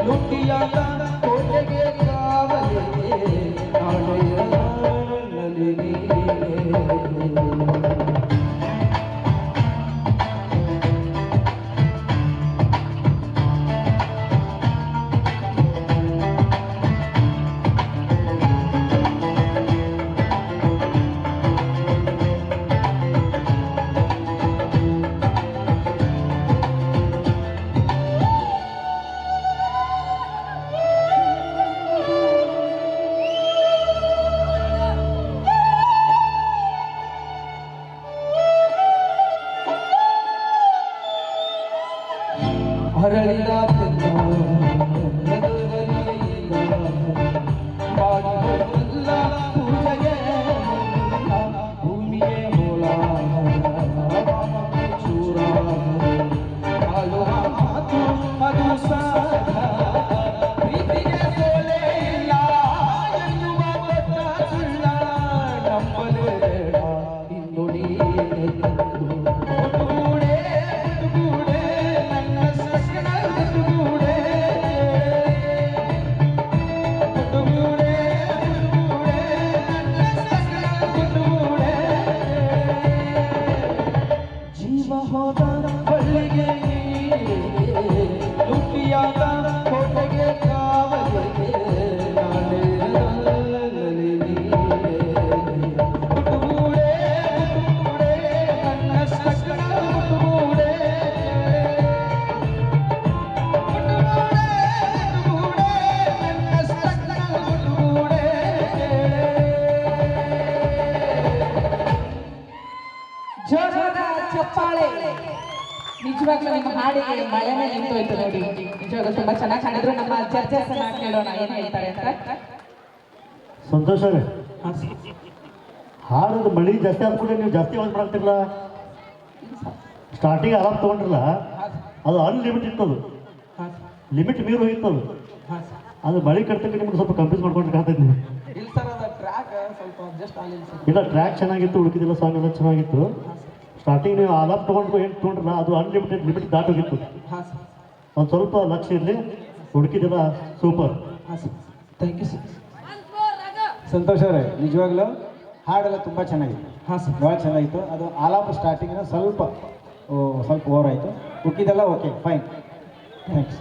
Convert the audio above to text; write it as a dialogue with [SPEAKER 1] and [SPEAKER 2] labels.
[SPEAKER 1] ಲುಟಿಯಾದ ಕೋಟೆಗೆ ಕಾವಲಿಗೆ ನಾಳೆಯ ನಲಿನಿ ಹರಳಿದ ಮಾಡಿದೆಲ್ಲ ಪೂಜೆಗೆ ಭೂಮಿಗೆ ಮೂಲ ಚೂರ ಆಳುವ ಮಾತು ಅದು ಸಾಧ ಪ್ರೀತಿಗೆ ಸೋಲೆ ಇಲ್ಲ ಎನ್ನುವ ದೊಡ್ಡ ಸುಳ್ಳ ನಂಬಲು ಬೇಡ ಇನ್ನು ನೀನೆ ಹೋದ ಬಳ್ಳಿಗೆ ಲುಟಿಯಾದ ಕೋಟೆಗೆ ಕಾವಲಿಗೆ ನಾಳೆ ನಲಿನಿ ಮುಟುಗೂಡೆ ನನ್ನ ಸಕಲ ಮುಟುಗೂಡೆ ನನ್ನ ಸಕಲ ಮುಟುಗೂಡೆ
[SPEAKER 2] ಜೋರಾದ ಚಪ್ಪಾಳೆ. ನಿಜವಾಗ್ಲೂ ನಿಮ್ಮ ಹಾಡಿಗೆ ಮಳೆನೇ ನಿಂತೋಯ್ತು ನೋಡಿ. ನಿಜವಾಗ್ಲೂ ತುಂಬಾ ಚೆನ್ನಾಗಿ ಹಾಡಿದ್ರು. ನಮ್ಮ ಜಡ್ಜಸ್ ಅನ್ನ ಕೇಳೋಣ ಏನ್ ಹೇಳ್ತಾರೆ ಅಂತ.
[SPEAKER 3] ಸಂತೋಷ ಅವರೇ, ಹಾಡೋದು ಮಳಿ ಜಾಸ್ತಿ ಆದ್ಮೇಲೆ ನೀವು ಜಾಸ್ತಿ ಆವಾಜ್ ಮಾಡ್ತಿರಲ್ಲ. ಸ್ಟಾರ್ಟಿಂಗ್ ಆರಾಮ್ ತೊಗೊಂಡ್ರಲ್ಲ, ಅದು ಅನ್ಲಿಮಿಟ್ ಇತ್ತದು, ಲಿಮಿಟ್ ಮೀರು ಹೋಗಿತ್ತು ಅದು. ಅದು ಮಳಿ ಕಟ್ತಕ್ಕೆ ನಿಮ್ಗೆ ಸ್ವಲ್ಪ ಕನ್ಫ್ಯೂಸ್ ಮಾಡ್ಕೊಂಡ್ರೆ ಕಾತೈತಿ. ಇಲ್ಲ, ಟ್ರ್ಯಾಕ್ ಚೆನ್ನಾಗಿತ್ತು, ಉಳಿದಿಲ್ಲ ಸಾಂಗ್ ಎಲ್ಲ ಚೆನ್ನಾಗಿತ್ತು. ಸ್ಟಾರ್ಟಿಂಗ್ ನೀವು ಆಲಾಪ್ ತೊಗೊಂಡು ಏನು ತೊಗೊಂಡ್ರಲ್ಲ, ಅದು ಅನ್ಲಿಮಿಟೆಡ್ ಲಿಮಿಟ್ ದಾಟೋಗಿತ್ತು. ಒಂದು ಸ್ವಲ್ಪ ಲಕ್ಷ್ಯ ಇರಲಿ, ಹುಡುಕಿದೆಲ್ಲ super.
[SPEAKER 1] Thank you sir.
[SPEAKER 4] Santosh ಅವರೇ, ನಿಜವಾಗ್ಲೂ ಹಾಡೆಲ್ಲ ತುಂಬ ಚೆನ್ನಾಗಿತ್ತು. ಭಾಳ ಚೆನ್ನಾಗಿತ್ತು. ಅದು ಆಲಾಪ ಸ್ಟಾರ್ಟಿಂಗಿನ ಸ್ವಲ್ಪ ಓವರ್ ಆಯಿತು, ಉಕ್ಕಿದೆಲ್ಲ ಓಕೆ, ಫೈನ್. ಥ್ಯಾಂಕ್ಸ್.